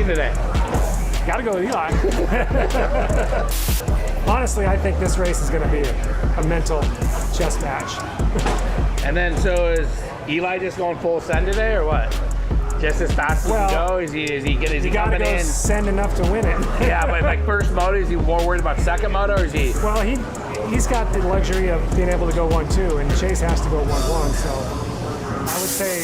thinking today? Got to go with Eli. Honestly, I think this race is going to be a mental chess match. And then, so is Eli just going full send today, or what? Just as fast as he go? Is he coming in? Send enough to win it. Yeah, but like first moto, is he more worried about second moto, or is he? Well, he's got the luxury of being able to go 1-2, and Chase has to go 1-1. So I would say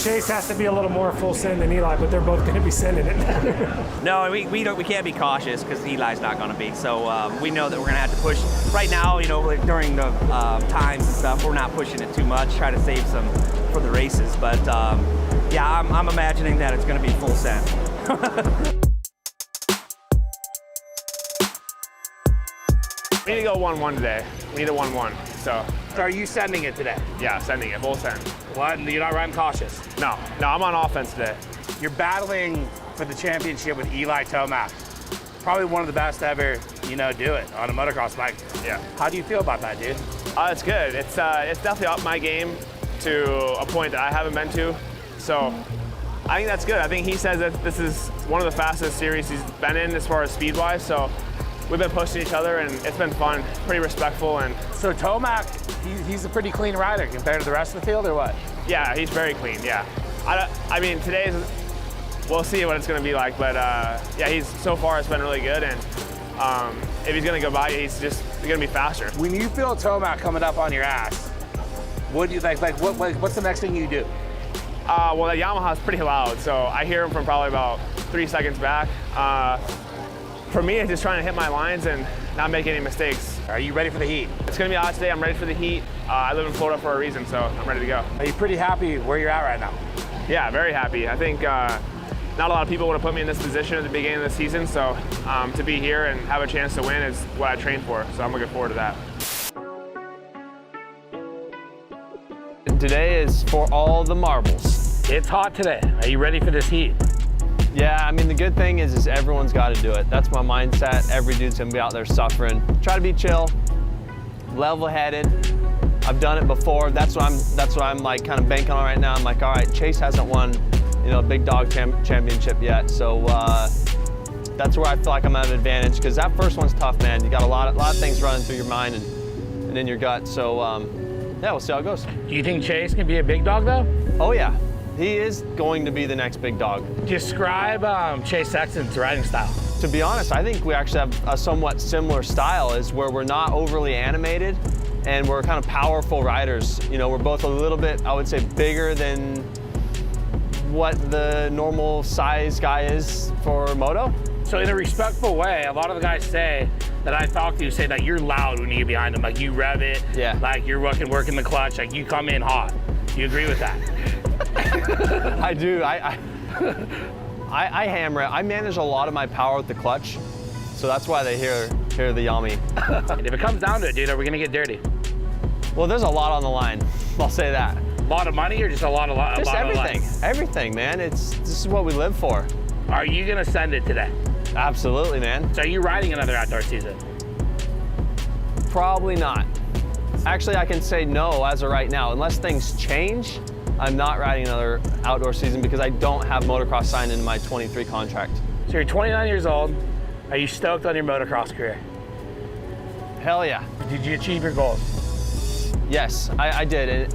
Chase has to be a little more full send than Eli, but they're both going to be sending it. No, we can't be cautious because Eli's not going to be. So we know that we're going to have to push. Right now, you know, like during the times and stuff, we're not pushing it too much. Try to save some for the races. But yeah, I'm imagining that it's going to be full send. We need to go 1-1 today. We need a 1-1. So are you sending it today? yeah, sending it, full send. What? You're not riding cautious? No, I'm on offense today. You're battling for the championship with Eli Tomac. Probably one of the best to ever, you know, do it on a motocross bike. Yeah. How do you feel about that, dude? It's good. It's definitely up my game to a point that I haven't been to. So I think that's good. I think he says that this is one of the fastest series he's been in as far as speed-wise. So we've been pushing each other, and it's been fun, pretty respectful. And so Tomac, he's a pretty clean rider compared to the rest of the field, or what? yeah, he's very clean. Yeah. I mean, today's, we'll see what it's going to be like. But yeah, so far it's been really good. And if he's going to go by, he's just going to be faster. When you feel Tomac coming up on your ass, what do you what's the next thing you do? Well, that Yamaha's pretty loud, so I hear him from probably about 3 seconds back. For me, it's just trying to hit my lines and not make any mistakes. Are you ready for the heat? It's gonna be hot today. I'm ready for the heat. I live in Florida for a reason, so I'm ready to go. Are you pretty happy where you're at right now? Yeah, very happy. I think not a lot of people would have put me in this position at the beginning of the season, so to be here and have a chance to win is what I trained for, so I'm looking forward to that. Today is for all the marbles. It's hot today. Are you ready for this heat? Yeah, I mean, the good thing is everyone's got to do it. That's my mindset. Every dude's gonna be out there suffering. Try to be chill, level-headed. I've done it before. That's what I'm like kind of banking on right now. I'm like, all right, Chase hasn't won, you know, a big dog championship yet, so that's where I feel like I'm at an advantage, because that first one's tough, man. You got a lot of things running through your mind and in your gut. So yeah, we'll see how it goes. Do you think Chase can be a big dog though? Oh yeah, he is going to be the next big dog. Describe Chase Sexton's riding style. To be honest, I think we actually have a somewhat similar style, is where we're not overly animated and we're kind of powerful riders. You know, we're both a little bit, I would say, bigger than what the normal size guy is for moto. So in a respectful way, a lot of the guys say that I talk to say that you're loud when you get behind them, like you rev it, yeah, like you're working the clutch, like you come in hot. Do you agree with that? I do. I hammer it. I manage a lot of my power with the clutch, so that's why they hear the Yami. And if it comes down to it, dude, are we gonna get dirty? Well, there's a lot on the line. I'll say that. A lot of money, or just a lot of Just everything. Of Everything, man. This is what we live for. Are you gonna send it today? Absolutely, man. So are you riding another outdoor season? Probably not. Actually, I can say no as of right now. Unless things change, I'm not riding another outdoor season because I don't have motocross signed into my 23 contract. So you're 29 years old. Are you stoked on your motocross career? Hell yeah. Did you achieve your goals? Yes, I did. And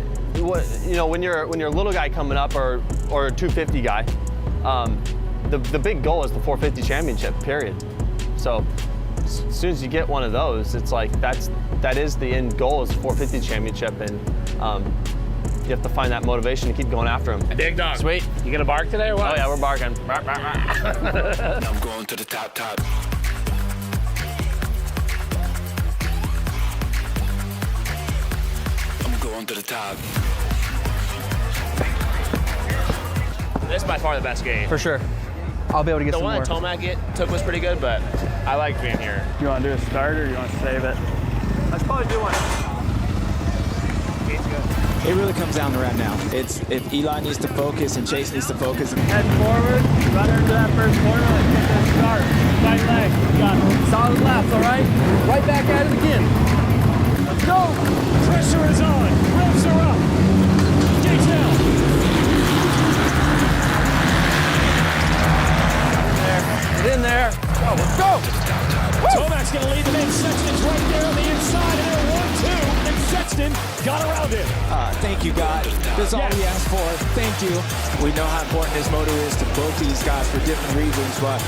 you know, when you're a little guy coming up, or a 250 guy, the big goal is the 450 championship, period. So as soon as you get one of those, it's like that is the end goal, is the 450 championship, and you have to find that motivation to keep going after them. Big dog. Sweet. You gonna bark today or what? Oh yeah, we're barking. I'm going to the top. I'm going to the top. This is by far the best game. For sure. I'll be able to get The some one more. that Tomac took was pretty good, but I like being here. You want to do a start, or you want to save it? Let's probably do one. It really comes down to right now. It's if Eli needs to focus and Chase needs to focus. Head forward, run into that first corner, and get that start. Right leg, we got solid laps, all right? Right back at it again. Let's go. Pressure is on, revs are up. Detail. in there. Oh, let's go. Tomac's going to lead the main. Sexton's right there on the inside, and they're 1-2, and Sexton got around it. Thank you, God. That's all we asked for. Thank you. We know how important this moto is to both these guys for different reasons, but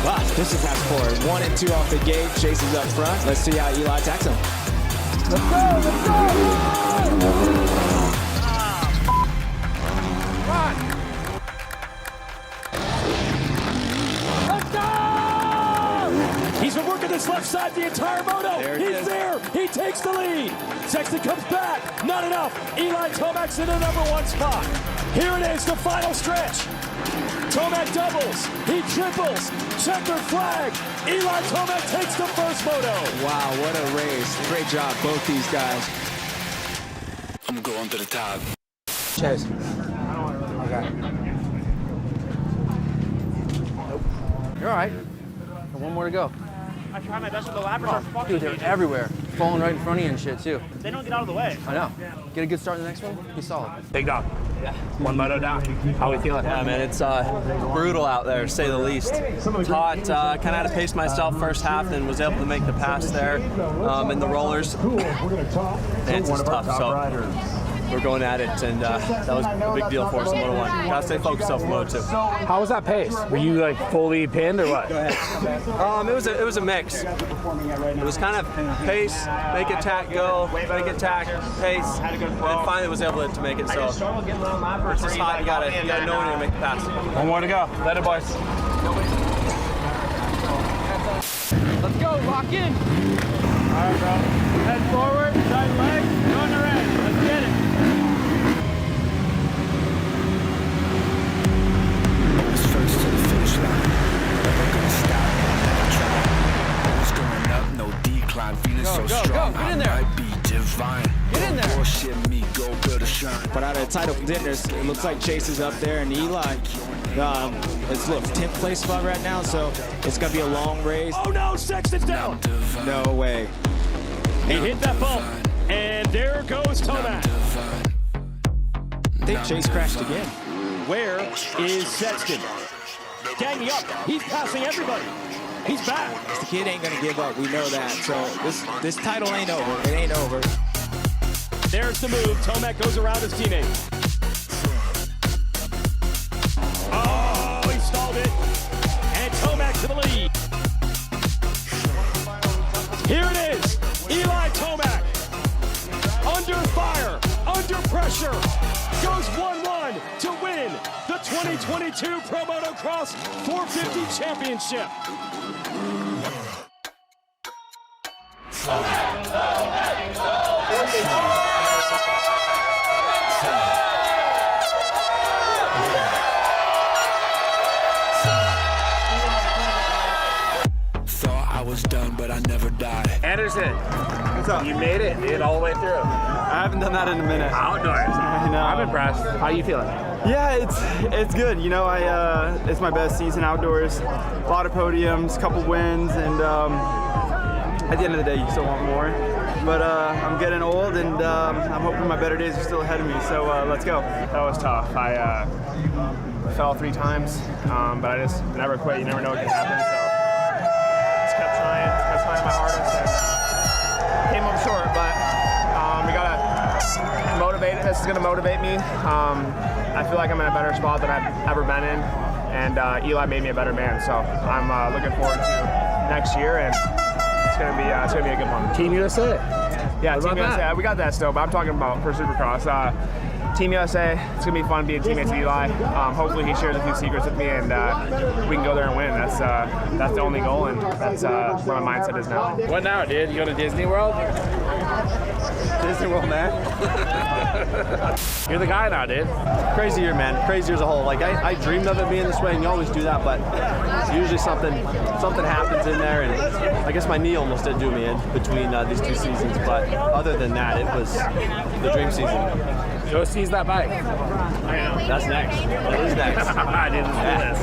wow, this is fast forward. 1 and 2 off the gate. Chase is up front. Let's see how Eli attacks him. Let's go, let's go. Let's go! He's been working this left side the entire moto. He's there. He takes the lead. Sexton comes back. Not enough. Eli Tomac's in the #1 spot. Here it is, the final stretch. Tomac doubles. He triples. Checker flag. Eli Tomac takes the first moto. Wow, what a race. Great job, both these guys. I'm going to the top. Chase. Okay. Nope. You're all right. One more to go. I try my best with the lappers. Dude, they're everywhere. Falling right in front of you and shit, too. They don't get out of the way. I know. Get a good start in the next one. Be solid. Big dog. Yeah. 1 moto down. How we feeling? Yeah, man, it's brutal out there, to say the least. Taught, kind of had to pace myself first half, and was able to make the pass there in the rollers. It's just tough, so we're going at it, and that was a big deal for us in Moto 1. Gotta stay focused on Moto 2. How was that pace? Were you like fully pinned or what? It was a mix. It was kind of pace, make attack, go, make attack, pace, and finally was able to make it. So it's just hot. You gotta know when to make the pass. 1 more to go. Let it, boys. Let's go. Lock in. All right, bro. Head forward, tight leg, go on the red. Let's get it. First to the finish line. Never gonna stop, never try. Always going up, no decline. Feeling so strong, Get in I there. might be divine. Get in there. Bullshit me, go build a shrine. But out of the title contenders, it looks like Chase is up there, and Eli, it's 10th place spot right now, so it's gonna be a long race. Oh no, Sexton's down. No way. He hit that bump, and there goes Tomac. I think Chase crashed again. Where is Sexton? Ganging up. He's passing everybody. He's back. The kid ain't gonna give up. We know that. So this title ain't over. It ain't over. There's the move. Tomac goes around his teammate. Oh, he stalled it. And Tomac to the lead. Here it is. Eli Tomac. Under fire. Under pressure. Goes 1-1 to win the 2022 Pro Motocross 450 Championship. Thought I was done, but I never died. Anderson. What's up? You made it, dude, all the way through. I haven't done that in a minute. Outdoors. I know. I'm impressed. How you feeling? Yeah, it's good. You know, it's my best season outdoors. A lot of podiums, couple wins, and at the end of the day, you still want more. But I'm getting old, and I'm hoping my better days are still ahead of me. So let's go. That was tough. I fell 3 times, but I just never quit. You never know what can happen, so just kept trying my hardest, and came up short. But we gotta motivate. This is gonna motivate me. I feel like I'm in a better spot than I've ever been in, and Eli made me a better man. So I'm looking forward to next year, and it's gonna be a good one. Team USA. Yeah, What Team about USA. that? We got that still, but I'm talking about for Supercross. Team USA, it's gonna be fun being teammates with Eli. Hopefully he shares a few secrets with me, and we can go there and win. That's the only goal, and that's where my mindset is now. What now, dude? You go to Disney World? Disney World, man. You're the guy now, dude. Crazy year, man. Crazy year as a whole. Like I dreamed of it being this way, and you always do that, but usually something happens in there, and I guess my knee almost did do me in between these 2 seasons. But other than that, it was the dream season. Go seize that bike. That's next. That is next. I didn't do this.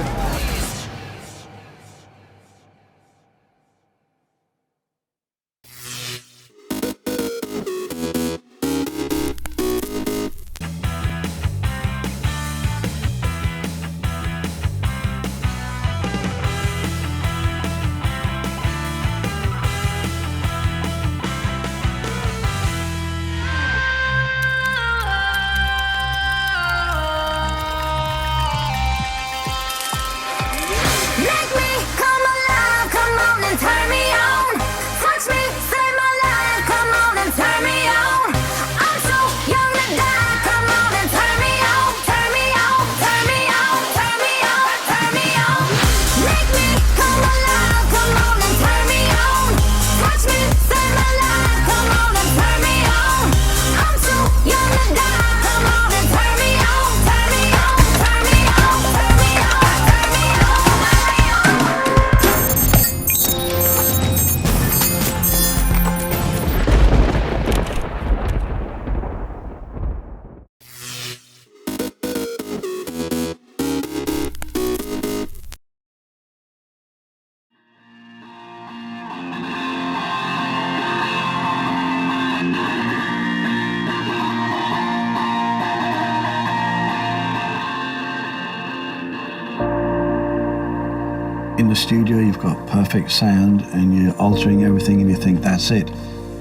In the studio, you've got perfect sound and you're altering everything and you think that's it.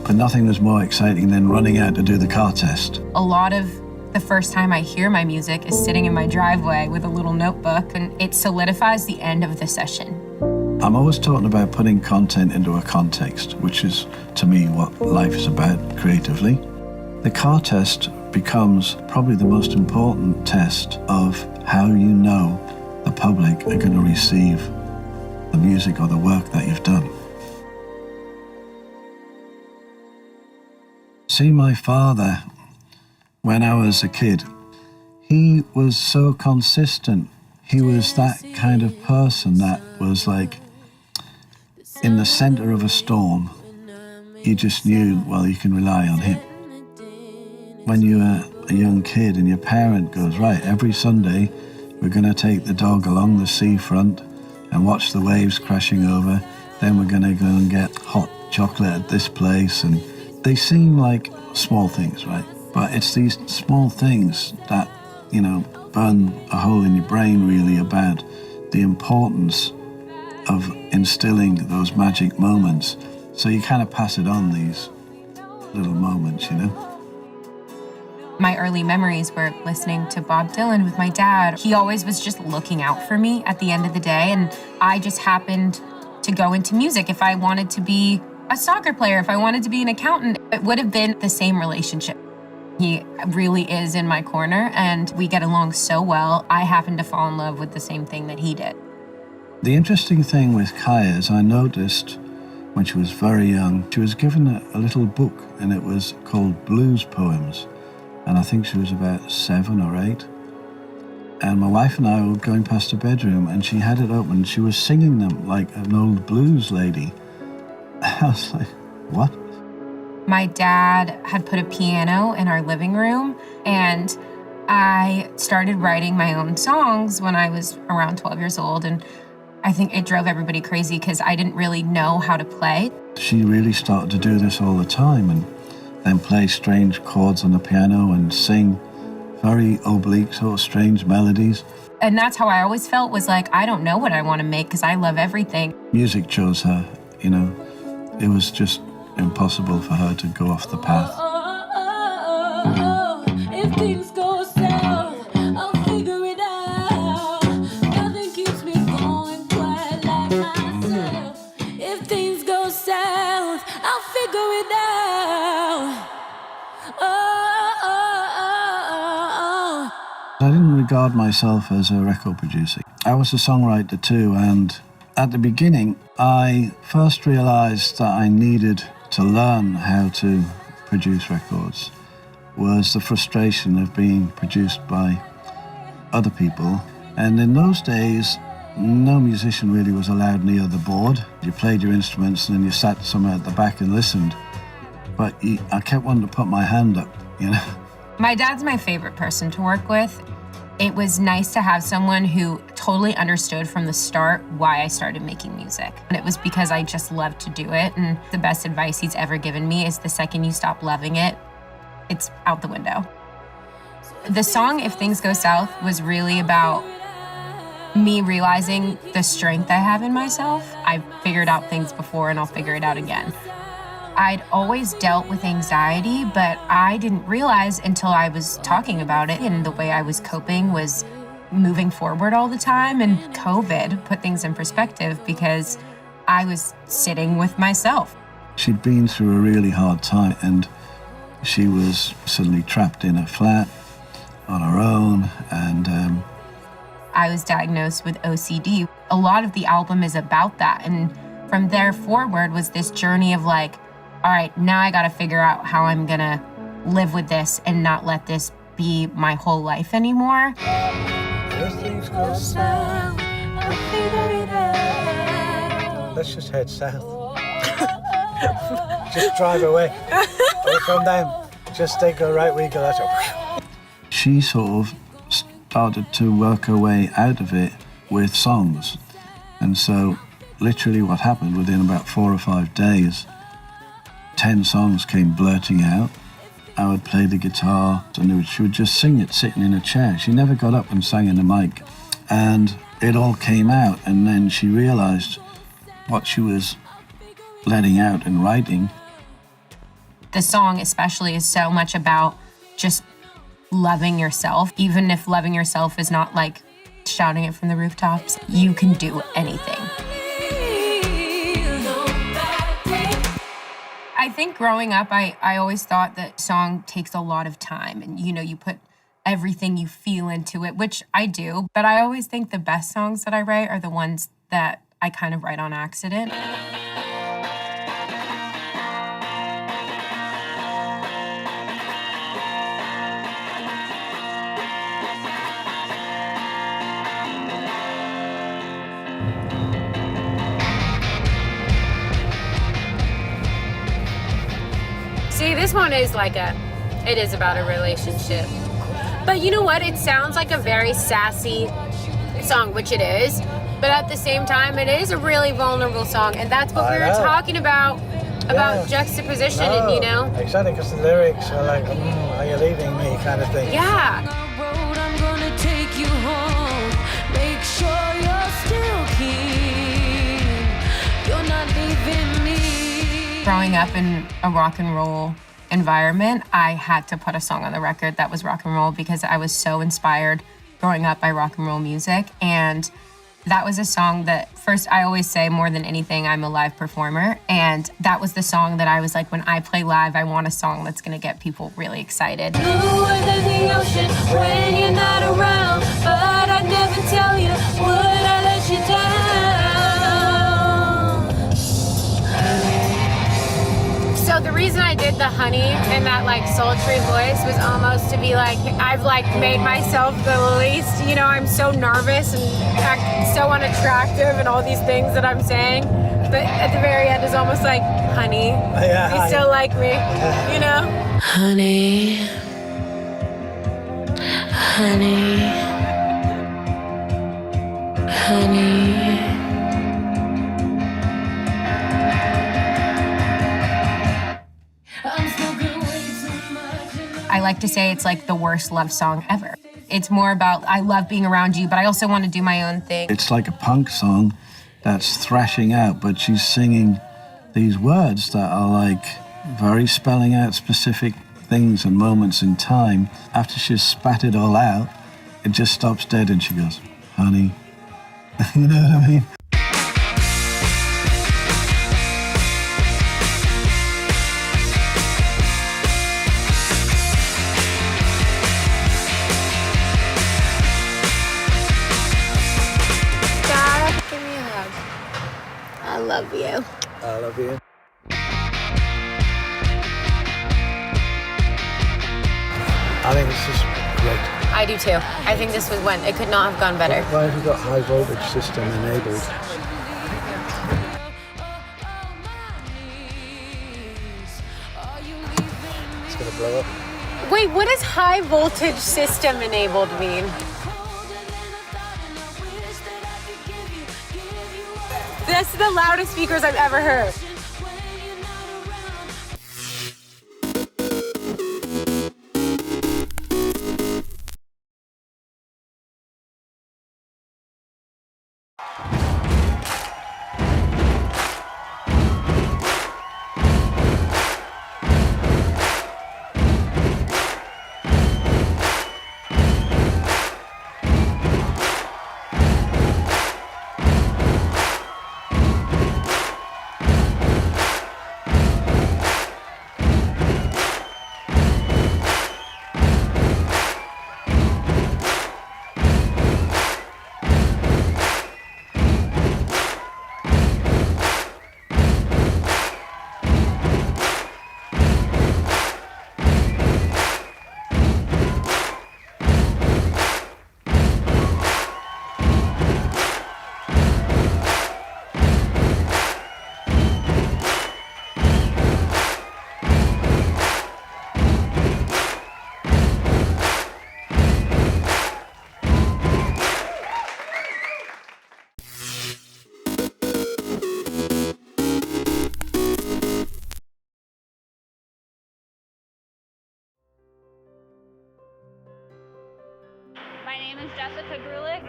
But nothing was more exciting than running out to do the car test. A lot of the first time I hear my music is sitting in my driveway with a little notebook, and it solidifies the end of the session. I'm always talking about putting content into a context, which is, to me, what life is about creatively. The car test becomes probably the most important test of how you know the public are going to receive the music or the work that you've done. See, my father, when I was a kid, he was so consistent. He was that kind of person that was like, in the center of a storm, you just knew, well, you can rely on him. When you were a young kid and your parent goes, right, every Sunday, we're going to take the dog along the seafront and watch the waves crashing over. Then we're going to go and get hot chocolate at this place. And they seem like small things, right? But it's these small things that, you know, burn a hole in your brain really about the importance of instilling those magic moments. So you kind of pass it on, these little moments, you know? My early memories were listening to Bob Dylan with my dad. He always was just looking out for me at the end of the day, and I just happened to go into music. If I wanted to be a soccer player, if I wanted to be an accountant, it would have been the same relationship. He really is in my corner, and we get along so well. I happened to fall in love with the same thing that he did. The interesting thing with Kaya is I noticed when she was very young, she was given a little book, and it was called Blues Poems. And I think she was about 7 or 8. And my wife and I were going past her bedroom and she had it open. She was singing them like an old blues lady. I was like, what? My dad had put a piano in our living room, and I started writing my own songs when I was around 12 years old. And I think it drove everybody crazy because I didn't really know how to play. She really started to do this all the time and then play strange chords on the piano and sing very oblique, sort of strange melodies. And that's how I always felt, was like, I don't know what I want to make because I love everything. Music chose her, you know. It was just impossible for her to go off the path. If things go south, I'll figure it out. Nothing keeps me going quite like myself. If things go south, I'll figure it out. I didn't regard myself as a record producer. I was a songwriter too, and at the beginning, I first realized that I needed to learn how to produce records was the frustration of being produced by other people. And in those days, no musician really was allowed near the board. You played your instruments and then you sat somewhere at the back and listened. But I kept wanting to put my hand up, you know. My dad's my favorite person to work with. It was nice to have someone who totally understood from the start why I started making music. And it was because I just loved to do it. And the best advice he's ever given me is the second you stop loving it, it's out the window. The song, If Things Go South, was really about me realizing the strength I have in myself. I've figured out things before and I'll figure it out again. I'd always dealt with anxiety, but I didn't realize until I was talking about it, and the way I was coping was moving forward all the time. And COVID put things in perspective because I was sitting with myself. She'd been through a really hard time and she was suddenly trapped in a flat on her own, and I was diagnosed with OCD. A lot of the album is about that, and from there forward was this journey of like, all right, now I gotta figure out how I'm gonna live with this and not let this be my whole life anymore. If things go south, I'll figure it out. Let's just head south. Just drive away from them. Just they go right, we go that way. She sort of started to work her way out of it with songs. And so literally what happened, within about 4 or 5 days, 10 songs came blurting out. I would play the guitar and she would just sing it sitting in a chair. She never got up and sang in a mic. And it all came out, and then she realized what she was letting out and writing. The song especially is so much about just loving yourself. Even if loving yourself is not like shouting it from the rooftops, you can do anything. I think growing up, I always thought that song takes a lot of time, and you put everything you feel into it, which I do, but I always think the best songs that I write are the ones that I kind of write on accident. See, this one is it is about a relationship. But you know what? It sounds like a very sassy song, which it is. But at the same time, it is a really vulnerable song. And that's what we were talking about juxtaposition and, Exactly, because the lyrics are like, are you leaving me kind of thing. Yeah. I'm gonna take you home. Make sure you're still keen. You're not leaving me. Growing up in a rock and roll environment, I had to put a song on the record that was rock and roll because I was so inspired growing up by rock and roll music. And that was a song that, first, I always say more than anything, I'm a live performer. And that was the song that I was like, when I play live, I want a song that's gonna get people really excited. Bluer than the ocean when you're not around. But I'd never tell you, would I let you down? So the reason I did the honey in that sultry voice was almost to be like, I've made myself the least, I'm so nervous and act so unattractive and all these things that I'm saying. But at the very end is almost like, honey, you still like me, Honey, honey, honey. I like to say it's like the worst love song ever. It's more about, I love being around you, but I also want to do my own thing. It's like a punk song that's thrashing out, but she's singing these words that are very spelling out specific things and moments in time. After she's spat it all out, it just stops dead and she goes, honey. You know what I mean? I love you. I love you. I think this is great. I do too. I think this was when it could not have gone better. Why have you got high voltage system enabled? It's gonna blow up. Wait, what does high voltage system enabled mean? That's the loudest speakers I've ever heard.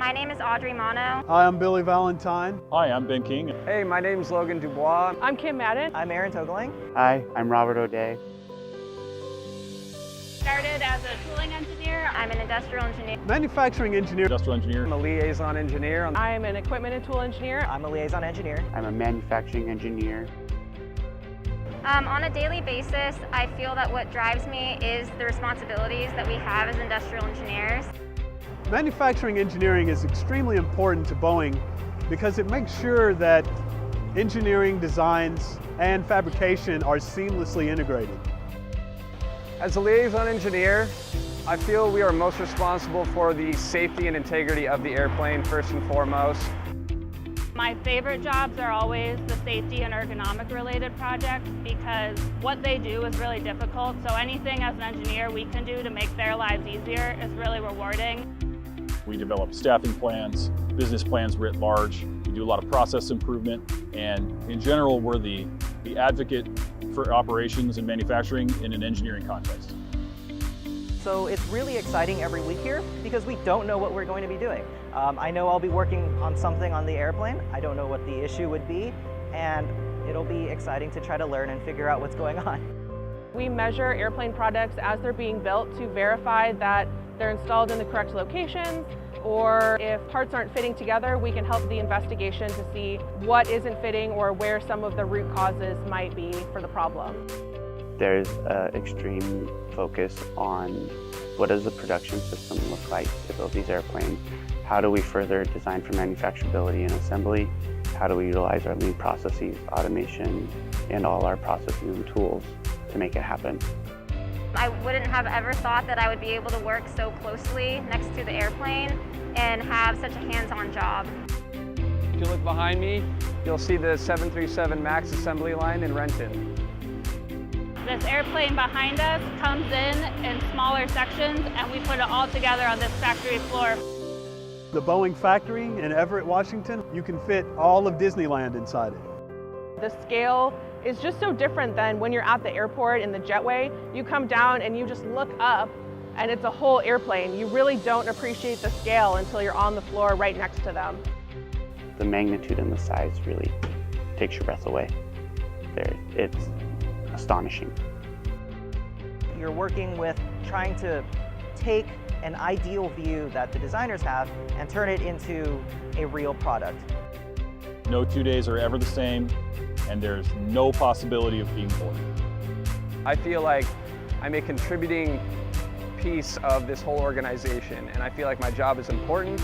My name is Audrey Mono. Hi, I'm Billy Valentine. Hi, I'm Ben King. Hey, my name's Logan Dubois. I'm Kim Madden. I'm Aaron Togeling. Hi, I'm Robert O'Day. Started as a tooling engineer. I'm an industrial engineer. Manufacturing engineer. Industrial engineer. I'm a liaison engineer. I'm an equipment and tool engineer. I'm a liaison engineer. I'm a manufacturing engineer. On a daily basis, I feel that what drives me is the responsibilities that we have as industrial engineers. Manufacturing engineering is extremely important to Boeing because it makes sure that engineering designs and fabrication are seamlessly integrated. As a liaison engineer, I feel we are most responsible for the safety and integrity of the airplane first and foremost. My favorite jobs are always the safety and ergonomic related projects because what they do is really difficult. So anything as an engineer we can do to make their lives easier is really rewarding. We develop staffing plans, business plans writ large. We do a lot of process improvement, and in general, we're the advocate for operations and manufacturing in an engineering context. So it's really exciting every week here because we don't know what we're going to be doing. I know I'll be working on something on the airplane. I don't know what the issue would be, and it'll be exciting to try to learn and figure out what's going on. We measure airplane products as they're being built to verify that they're installed in the correct locations, or if parts aren't fitting together, we can help the investigation to see what isn't fitting or where some of the root causes might be for the problem. There's an extreme focus on what does the production system look like to build these airplanes? How do we further design for manufacturability and assembly? How do we utilize our lean processes, automation, and all our processes and tools to make it happen? I wouldn't have ever thought that I would be able to work so closely next to the airplane and have such a hands-on job. If you look behind me, you'll see the 737 MAX assembly line in Renton. This airplane behind us comes in smaller sections and we put it all together on this factory floor. The Boeing factory in Everett, Washington, you can fit all of Disneyland inside it. The scale is just so different than when you're at the airport in the jetway. You come down and you just look up and it's a whole airplane. You really don't appreciate the scale until you're on the floor right next to them. The magnitude and the size really takes your breath away. It's astonishing. You're working with trying to take an ideal view that the designers have and turn it into a real product. No 2 days are ever the same, and there's no possibility of being bored. I feel like I'm a contributing piece of this whole organization, and I feel like my job is important.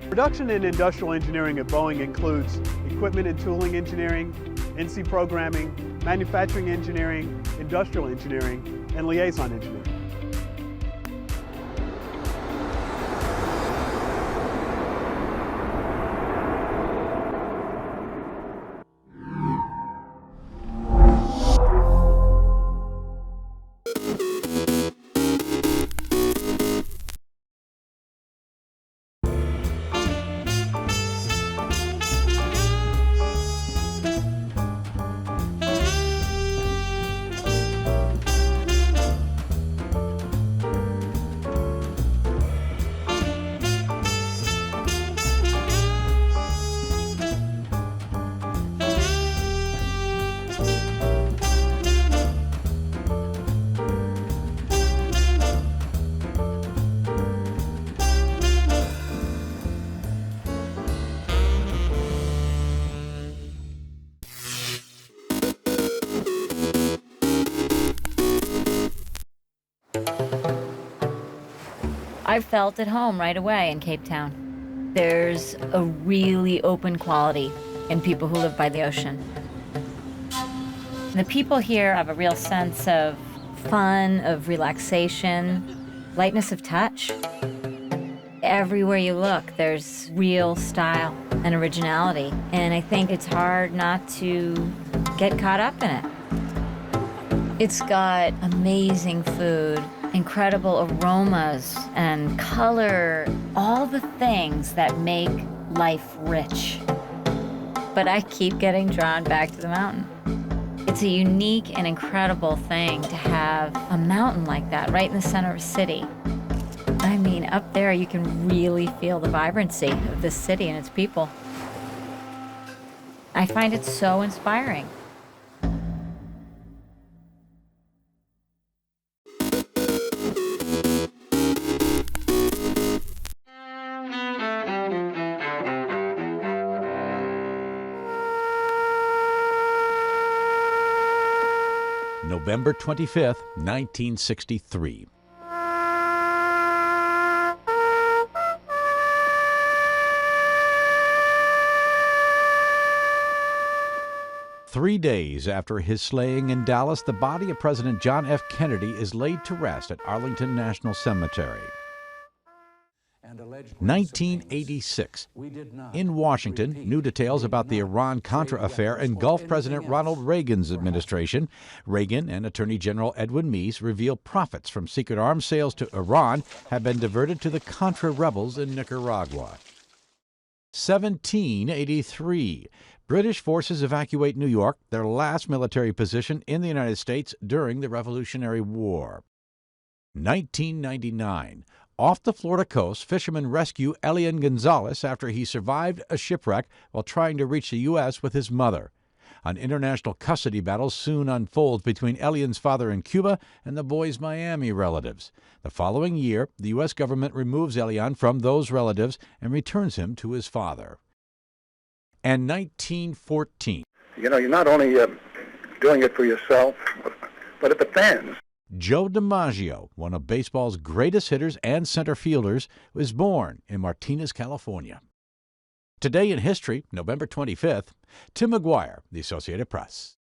Production in industrial engineering at Boeing includes equipment and tooling engineering, NC programming, manufacturing engineering, industrial engineering, and liaison engineering. I felt at home right away in Cape Town. There's a really open quality in people who live by the ocean. The people here have a real sense of fun, of relaxation, lightness of touch. Everywhere you look, there's real style and originality, and I think it's hard not to get caught up in it. It's got amazing food, incredible aromas and color, all the things that make life rich. But I keep getting drawn back to the mountain. It's a unique and incredible thing to have a mountain like that right in the center of a city. I mean, up there you can really feel the vibrancy of this city and its people. I find it so inspiring. November 25th, 1963. Three days after his slaying in Dallas, the body of President John F. Kennedy is laid to rest at Arlington National Cemetery. 1986. In Washington, new details about the Iran-Contra affair engulf President Ronald Reagan's administration. Reagan and Attorney General Edwin Meese reveal profits from secret arms sales to Iran have been diverted to the Contra rebels in Nicaragua. 1783. British forces evacuate New York, their last military position in the United States during the Revolutionary War. 1999. Off the Florida coast, fishermen rescue Elian Gonzalez after he survived a shipwreck while trying to reach the U.S. with his mother. An international custody battle soon unfolds between Elian's father in Cuba and the boy's Miami relatives. The following year, the U.S. government removes Elian from those relatives and returns him to his father. And 1914. You know, you're not only doing it for yourself, but at the fans. Joe DiMaggio, one of baseball's greatest hitters and center fielders, was born in Martinez, California. Today in history, November 25th, Tim McGuire, The Associated Press.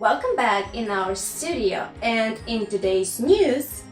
Welcome back in our studio, and in today's news,